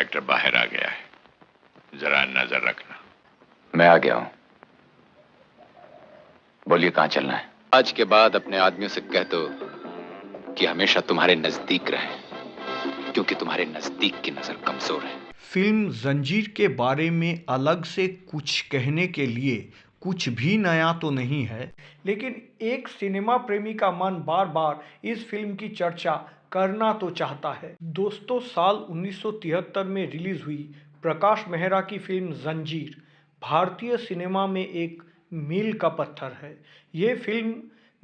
Inspector बाहर आ गया है, जरा नजर रखना। मैं आ गया हूं। बोलिए कहां चलना है? आज के बाद अपने आदमियों से कह दो कि हमेशा तुम्हारे नजदीक रहें, क्योंकि तुम्हारे नजदीक की नजर कमजोर है। फिल्म जंजीर के बारे में अलग से कुछ कहने के लिए कुछ भी नया तो नहीं है, लेकिन एक सिनेमा प्रेमी का मन बार बार इस फिल्म की चर्चा करना तो चाहता है। दोस्तों, साल 1973 में रिलीज हुई प्रकाश मेहरा की फिल्म जंजीर भारतीय सिनेमा में एक मील का पत्थर है। ये फिल्म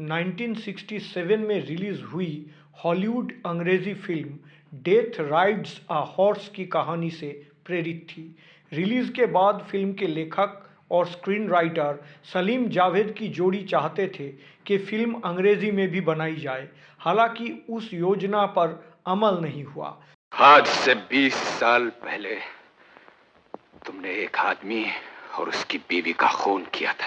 1967 में रिलीज हुई हॉलीवुड अंग्रेजी film death rides a horse की कहानी से प्रेरित थी। रिलीज के बाद फिल्म के लेखक और स्क्रीन राइटर सलीम जावेद की जोड़ी चाहते थे कि फिल्म अंग्रेजी में भी बनाई जाए, हालांकि उस योजना पर अमल नहीं हुआ। आज से 20 साल पहले तुमने एक आदमी और उसकी बीवी का खून किया था।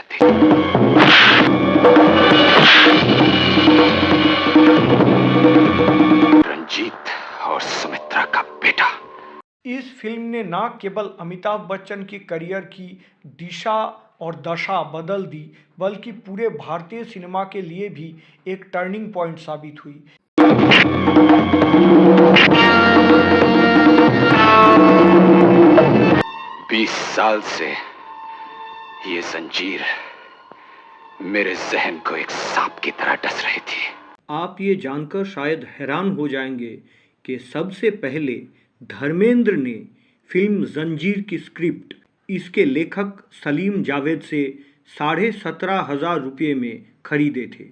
रंजीत और सुमित्रा का बेटा। इस फिल्म ने न केवल अमिताभ बच्चन की करियर की दिशा और दशा बदल दी, बल्कि पूरे भारतीय सिनेमा के लिए भी एक टर्निंग पॉइंट साबित हुई। 20 साल से ये जंजीर मेरे जहन को एक सांप की तरह डस रही थी। आप ये जानकर शायद हैरान हो जाएंगे कि सबसे पहले धर्मेंद्र ने फिल्म जंजीर की स्क्रिप्ट इसके लेखक सलीम जावेद से 17,500 रुपये में खरीदे थे।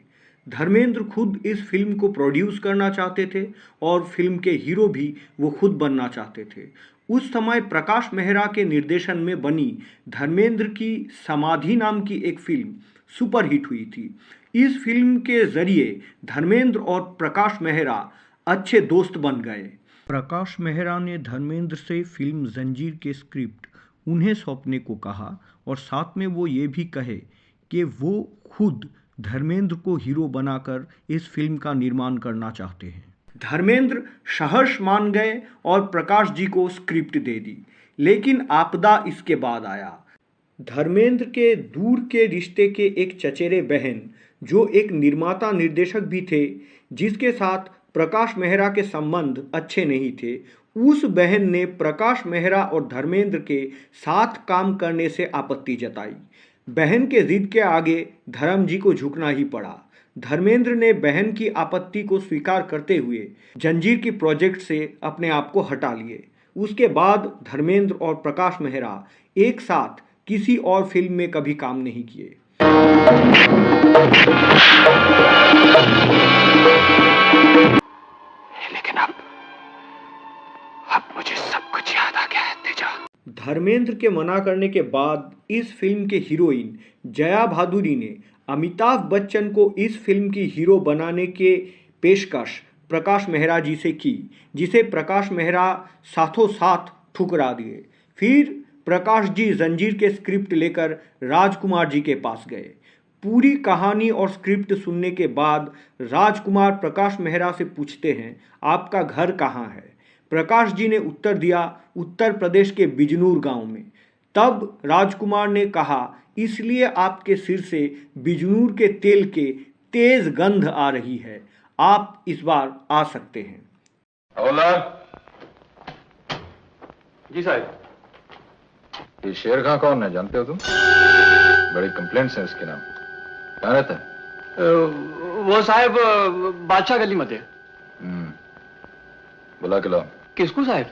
धर्मेंद्र खुद इस फिल्म को प्रोड्यूस करना चाहते थे और फिल्म के हीरो भी वो खुद बनना चाहते थे। उस समय प्रकाश मेहरा के निर्देशन में बनी धर्मेंद्र की समाधि नाम की एक फिल्म सुपरहिट हुई थी। इस फिल्म के जरिए धर्मेंद्र और प्रकाश मेहरा अच्छे दोस्त बन गए। प्रकाश मेहरा ने धर्मेंद्र से फिल्म जंजीर के स्क्रिप्ट उन्हें सौंपने को कहा और साथ में वो ये भी कहे कि वो खुद धर्मेंद्र को हीरो बनाकर इस फिल्म का निर्माण करना चाहते हैं। धर्मेंद्र सहर्ष मान गए और प्रकाश जी को स्क्रिप्ट दे दी, लेकिन आपदा इसके बाद आया। धर्मेंद्र के दूर के रिश्ते के एक चचेरे बहन, जो एक निर्माता निर्देशक भी थे, जिसके साथ प्रकाश मेहरा के संबंध अच्छे नहीं थे, उस बहन ने प्रकाश मेहरा और धर्मेंद्र के साथ काम करने से आपत्ति जताई। बहन के जिद के आगे धर्म जी को झुकना ही पड़ा। धर्मेंद्र ने बहन की आपत्ति को स्वीकार करते हुए जंजीर की प्रोजेक्ट से अपने आप को हटा लिए। उसके बाद धर्मेंद्र और प्रकाश मेहरा एक साथ किसी और फिल्म में कभी काम नहीं किए। लेकिन अब मुझे सब कुछ याद आ गया है तेजा। धर्मेंद्र के मना करने के बाद इस फिल्म के हीरोइन जया भादुरी ने अमिताभ बच्चन को इस फिल्म की हीरो बनाने के पेशकश प्रकाश मेहरा जी से की, जिसे प्रकाश मेहरा साथों साथ ठुकरा दिए। फिर प्रकाश जी जंजीर के स्क्रिप्ट लेकर राजकुमार जी के पास गए। पूरी कहानी और स्क्रिप्ट सुनने के बाद राजकुमार प्रकाश मेहरा से पूछते हैं, आपका घर कहाँ है? प्रकाश जी ने उत्तर दिया, उत्तर प्रदेश के बिजनूर गांव में। तब राजकुमार ने कहा, इसलिए आपके सिर से बिजनूर के तेल के तेज गंध आ रही है, आप इस बार आ सकते हैं। जी साहब। ये शेर खां कौन है, जानते हो तुम? बड़ी कंप्लेंट्स हैं उसके नाम। कहाँ रहता है? वो साहब बादशाह गली में थे। बुला के लाओ। किसको साहब?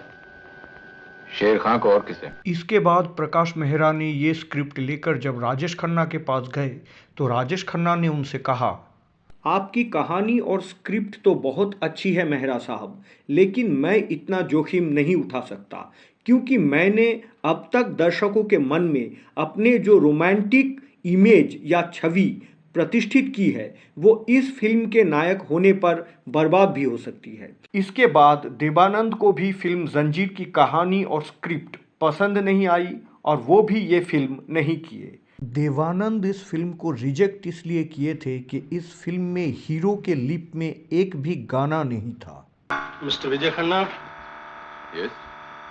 शेर खां को और किसे? इसके बाद प्रकाश मेहरा ने ये स्क्रिप्ट लेकर जब राजेश खन्ना के पास गए तो राजेश खन्ना ने उनसे कहा, आपकी कहानी और स्क्रिप्ट तो बहुत अच्छी है मेहरा साहब, लेकिन मैं इतना जोखिम नहीं उठा सकता, क्योंकि मैंने अब तक दर्शकों के मन में अपने जो रोमांटिक इमेज या छवि प्रतिष्ठित की है, वो इस फिल्म के नायक होने पर बर्बाद भी हो सकती है। इसके बाद देवानंद को भी फिल्म जंजीर की कहानी और स्क्रिप्ट पसंद नहीं आई और वो भी ये फिल्म नहीं किए। देवानंद इस फिल्म को रिजेक्ट इसलिए किए थे कि इस फिल्म में हीरो के लिप में एक भी गाना नहीं था। मिस्टर विजय खन्ना। यस।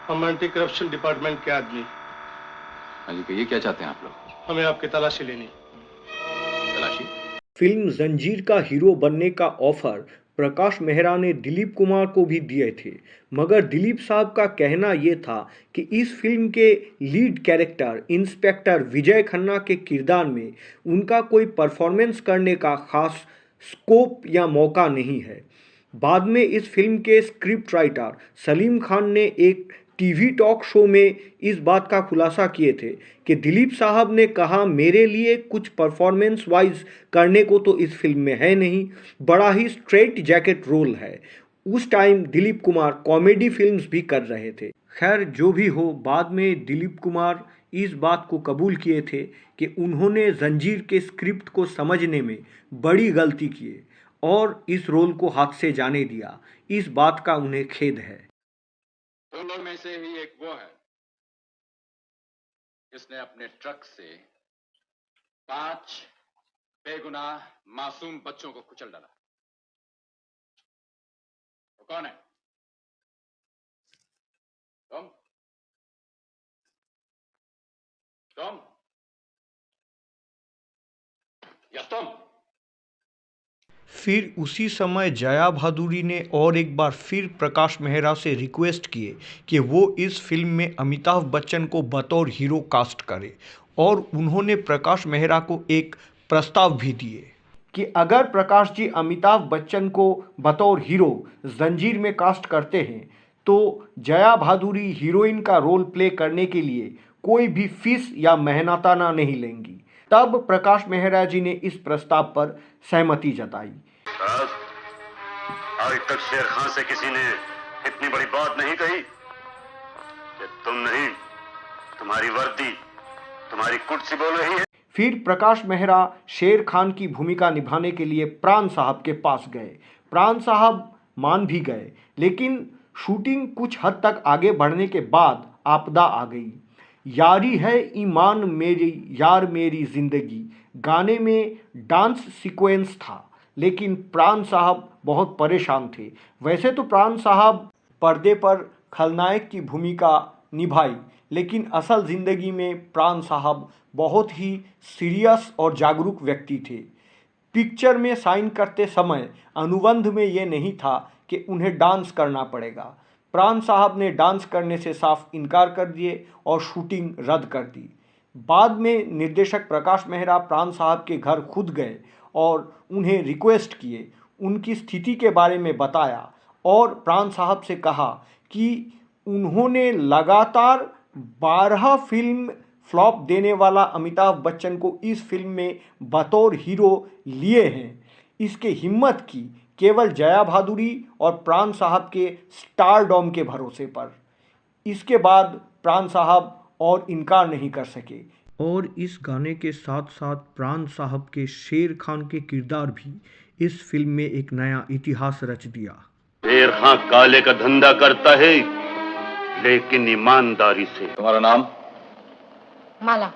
हम एंटी करप्शन डिपार्टमेंट के आदमी। हाँ जी, कहिए क्या चाहते हैं आप लोग? हमें आपकी तलाशी लेनी। तलाशी? फिल्म जंजीर का हीरो बनने का ऑफर प्रकाश मेहरा ने दिलीप कुमार को भी दिए थे, मगर दिलीप साहब का कहना यह था कि इस फिल्म के लीड कैरेक्टर इंस्पेक्टर विजय खन्ना के किरदार में उनका कोई परफॉर्मेंस करने का खास स्कोप या मौका नहीं है। बाद में इस फिल्म के स्क्रिप्ट राइटर सलीम खान ने एक टीवी टॉक शो में इस बात का खुलासा किए थे कि दिलीप साहब ने कहा, मेरे लिए कुछ परफॉर्मेंस वाइज करने को तो इस फिल्म में है नहीं, बड़ा ही स्ट्रेट जैकेट रोल है। उस time Dilip Kumar comedy films भी कर रहे थे। खैर जो भी हो, बाद में दिलीप कुमार इस बात को कबूल किए थे कि उन्होंने जंजीर के स्क्रिप्ट को समझने में बड़ी गलती की और इस रोल को हाथ से जाने दिया। इस बात का उन्हें खेद है। तुम लोग में से ही एक वो है जिसने अपने ट्रक से 5 बेगुनाह मासूम बच्चों को कुचल डाला। वो कौन है? तुम? तुम? या तुम? फिर उसी समय जया भादुरी ने और एक बार फिर प्रकाश मेहरा से रिक्वेस्ट किए कि वो इस फिल्म में अमिताभ बच्चन को बतौर हीरो कास्ट करे, और उन्होंने प्रकाश मेहरा को एक प्रस्ताव भी दिए कि अगर प्रकाश जी अमिताभ बच्चन को बतौर हीरो जंजीर में कास्ट करते हैं तो जया भादुरी हीरोइन का रोल प्ले करने के लिए कोई भी फीस या मेहनताना नहीं लेंगी। तब प्रकाश मेहरा जी ने इस प्रस्ताव पर सहमति जताई। आज तक शेर खान से किसी ने इतनी बड़ी बात नहीं कही कि तुम नहीं, तुम्हारी वर्दी, तुम्हारी कुर्सी बोल रही है। फिर प्रकाश मेहरा शेर खान की भूमिका निभाने के लिए प्राण साहब के पास गए। प्राण साहब मान भी गए, लेकिन शूटिंग कुछ हद तक आगे बढ़ने के बाद आपदा आ गई। यारी है ईमान मेरी यार मेरी जिंदगी गाने में डांस सीक्वेंस था, लेकिन प्राण साहब बहुत परेशान थे। वैसे तो प्राण साहब पर्दे पर खलनायक की भूमिका निभाई, लेकिन असल ज़िंदगी में प्राण साहब बहुत ही सीरियस और जागरूक व्यक्ति थे। पिक्चर में साइन करते समय अनुबंध में ये नहीं था कि उन्हें डांस करना पड़ेगा। प्राण साहब ने डांस करने से साफ इनकार कर दिए और शूटिंग रद्द कर दी। बाद में निर्देशक प्रकाश मेहरा प्राण साहब के घर खुद गए और उन्हें रिक्वेस्ट किए, उनकी स्थिति के बारे में बताया और प्राण साहब से कहा कि उन्होंने लगातार 12 फिल्म फ्लॉप देने वाला अमिताभ बच्चन को इस फिल्म में बतौर हीरो लिए हैं। इसके हिम्मत की केवल जया भादुरी और प्राण साहब के स्टारडॉम के भरोसे पर। इसके बाद प्राण साहब और इनकार नहीं कर सके और इस गाने के साथ साथ प्राण साहब के शेर खान के किरदार भी इस फिल्म में एक नया इतिहास रच दिया। शेर खान काले का धंधा करता है, लेकिन ईमानदारी से। तुम्हारा नाम? माला।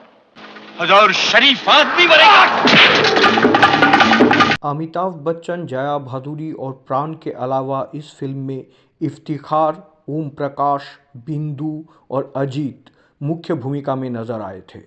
हजार शरीफ आदमी बनेगा। अमिताभ बच्चन, जया भादुरी और प्राण के अलावा इस फिल्म में इफ्तिखार, ओम प्रकाश, बिंदु और अजीत मुख्य भूमिका में नजर आए थे।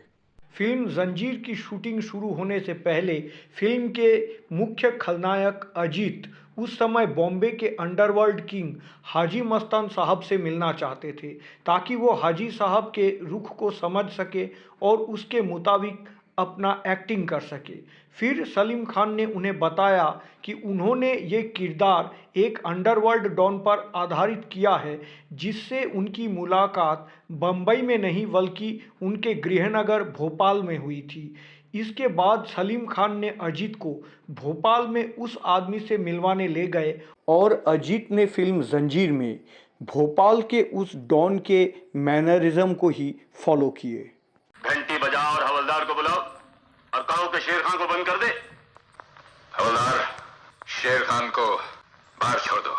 फिल्म जंजीर की शूटिंग शुरू होने से पहले फिल्म के मुख्य खलनायक अजीत उस समय बॉम्बे के अंडरवर्ल्ड किंग हाजी मस्तान साहब से मिलना चाहते थे, ताकि वो हाजी साहब के रुख को समझ सके और उसके मुताबिक अपना एक्टिंग कर सके। फिर सलीम खान ने उन्हें बताया कि उन्होंने ये किरदार एक अंडरवर्ल्ड डॉन पर आधारित किया है, जिससे उनकी मुलाकात बम्बई में नहीं बल्कि उनके गृहनगर भोपाल में हुई थी। इसके बाद सलीम खान ने अजीत को भोपाल में उस आदमी से मिलवाने ले गए और अजीत ने फिल्म जंजीर में भोपाल के उस डॉन के मैनरिज्म को ही फॉलो किए। घंटी बजाओ और हवलदार को बुलाओ और कहो कि शेर खान को बंद कर दे। हवलदार, शेर खान को बाहर छोड़ दो।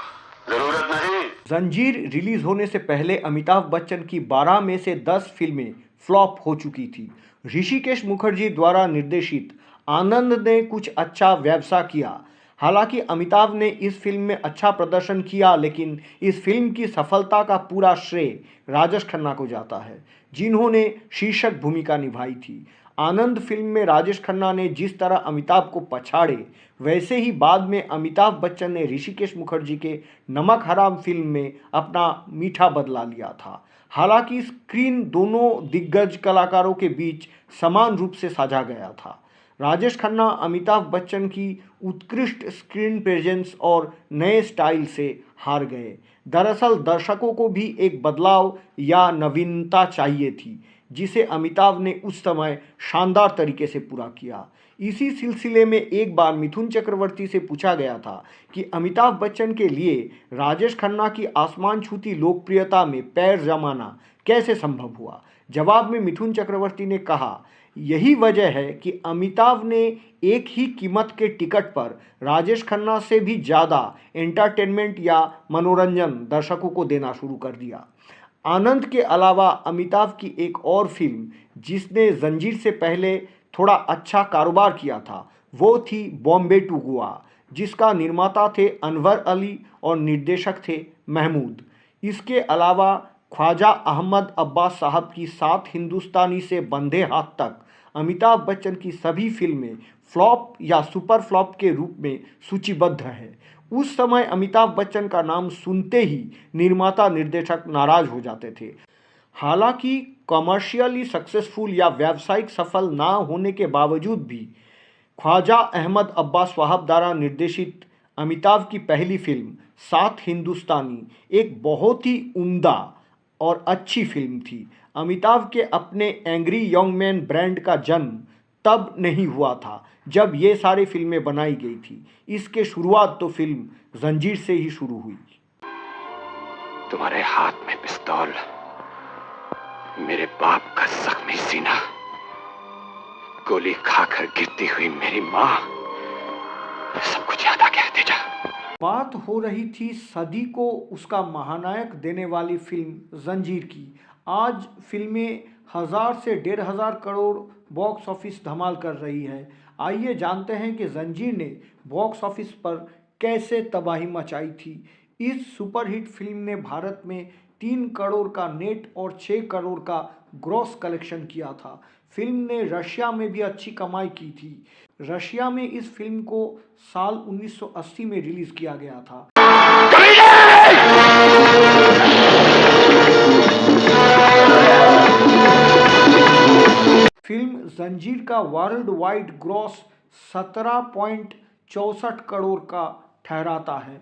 जरूरत नहीं। जंजीर रिलीज होने से पहले अमिताभ बच्चन की 12 में से 10 फिल्में फ्लॉप हो चुकी थी। ऋषिकेश मुखर्जी द्वारा निर्देशित आनंद ने कुछ अच्छा व्यवसाय किया। हालांकि अमिताभ ने इस फिल्म में अच्छा प्रदर्शन किया, लेकिन इस फिल्म की सफलता का पूरा श्रेय राजेश खन्ना को जाता है, जिन्होंने शीर्षक भूमिका निभाई थी। आनंद फिल्म में राजेश खन्ना ने जिस तरह अमिताभ को पछाड़े, वैसे ही बाद में अमिताभ बच्चन ने ऋषिकेश मुखर्जी के नमक हराम फिल्म में अपना मीठा बदला लिया था। हालांकि स्क्रीन दोनों दिग्गज कलाकारों के बीच समान रूप से साझा गया था। राजेश खन्ना अमिताभ बच्चन की उत्कृष्ट स्क्रीन प्रेजेंस और नए स्टाइल से हार गए। दरअसल दर्शकों को भी एक बदलाव या नवीनता चाहिए थी, जिसे अमिताभ ने उस समय शानदार तरीके से पूरा किया। इसी सिलसिले में एक बार मिथुन चक्रवर्ती से पूछा गया था कि अमिताभ बच्चन के लिए राजेश खन्ना की आसमान छूती लोकप्रियता में पैर जमाना कैसे संभव हुआ। जवाब में मिथुन चक्रवर्ती ने कहा, यही वजह है कि अमिताभ ने एक ही कीमत के टिकट पर राजेश खन्ना से भी ज़्यादा एंटरटेनमेंट या मनोरंजन दर्शकों को देना शुरू कर दिया। आनंद के अलावा अमिताभ की एक और फिल्म जिसने जंजीर से पहले थोड़ा अच्छा कारोबार किया था, वो थी बॉम्बे टू गोवा, जिसका निर्माता थे अनवर अली और निर्देशक थे महमूद। इसके अलावा ख्वाजा अहमद अब्बास साहब की 7 हिंदुस्तानी से बंधे हाथ तक अमिताभ बच्चन की सभी फिल्में फ्लॉप या सुपर फ्लॉप के रूप में सूचीबद्ध है। उस समय अमिताभ बच्चन का नाम सुनते ही निर्माता निर्देशक नाराज हो जाते थे। हालांकि कमर्शियली सक्सेसफुल या व्यावसायिक सफल ना होने के बावजूद भी ख्वाजा अहमद अब्बास साहब द्वारा निर्देशित अमिताभ की पहली फिल्म 7 हिंदुस्तानी एक बहुत ही उम्दा और अच्छी फिल्म थी। अमिताभ के अपने एंग्री यंग मैन ब्रांड का जन्म तब नहीं हुआ था जब ये सारी फिल्में बनाई गई थी। इसके शुरुआत तो फिल्म जंजीर से ही शुरू हुई। तुम्हारे हाथ में पिस्तौल, मेरे बाप का जख्मी सीना, गोली खाकर गिरती हुई मेरी माँ, सब कुछ याद आ गया। तेजा, बात हो रही थी सदी को उसका महानायक देने वाली फिल्म जंजीर की। आज फिल्में 1000 से 1500 करोड़ बॉक्स ऑफिस धमाल कर रही है। आइए जानते हैं कि जंजीर ने बॉक्स ऑफिस पर कैसे तबाही मचाई थी। इस सुपरहिट फिल्म ने भारत में 3 करोड़ का नेट और 6 करोड़ का ग्रॉस कलेक्शन किया था। फिल्म ने रशिया में भी अच्छी कमाई की थी। रशिया में इस फिल्म को साल 1980 में रिलीज किया गया था। फिल्म जंजीर का वर्ल्ड वाइड ग्रॉस 17.64 करोड़ का ठहराता है।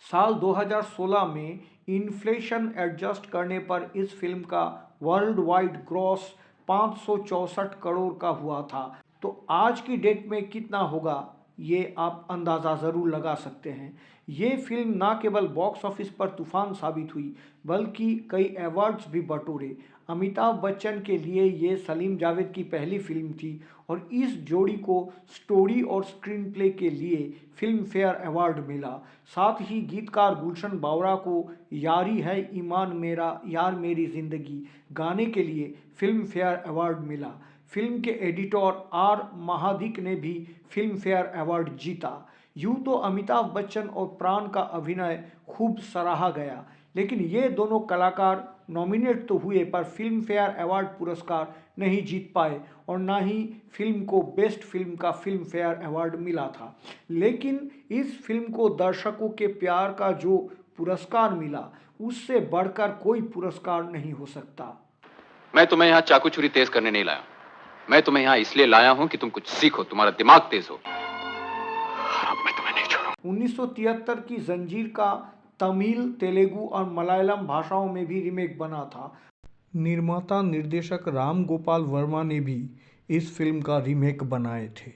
साल 2016 में इन्फ्लेशन एडजस्ट करने पर इस फिल्म का वर्ल्ड वाइड ग्रॉस 564 करोड़ का हुआ था। तो आज की डेट में कितना होगा ये आप अंदाज़ा ज़रूर लगा सकते हैं। ये फिल्म ना केवल बॉक्स ऑफिस पर तूफान साबित हुई, बल्कि कई अवार्ड्स भी बटोरे। अमिताभ बच्चन के लिए ये सलीम जावेद की पहली फिल्म थी और इस जोड़ी को स्टोरी और स्क्रीन प्ले के लिए फिल्म फेयर अवार्ड मिला। साथ ही गीतकार गुलशन बावरा को यारी है ईमान मेरा यार मेरी ज़िंदगी गाने के लिए फिल्म फेयर अवार्ड मिला। फिल्म के एडिटर आर महादिक ने भी फिल्म फेयर अवार्ड जीता। यूँ तो अमिताभ बच्चन और प्राण का अभिनय खूब सराहा गया, लेकिन ये दोनों कलाकार नॉमिनेट तो हुए पर फिल्म फेयर अवार्ड पुरस्कार नहीं जीत पाए और ना ही फिल्म को बेस्ट फिल्म का फिल्म फेयर अवार्ड मिला था। लेकिन इस फिल्म को दर्शकों के प्यार का जो पुरस्कार मिला, उससे बढ़कर कोई पुरस्कार नहीं हो सकता। मैं तुम्हें यहाँ चाकू छुरी तेज करने नहीं लाया, मैं तुम्हें यहाँ इसलिए लाया हूँ कि तुम कुछ सीखो, तुम्हारा दिमाग तेज हो। अब मैं तुम्हें नहीं छोड़ूंगा। 1973 की जंजीर का तमिल, तेलुगु और मलयालम भाषाओं में भी रीमेक बना था। निर्माता निर्देशक राम गोपाल वर्मा ने भी इस फिल्म का रीमेक बनाए थे।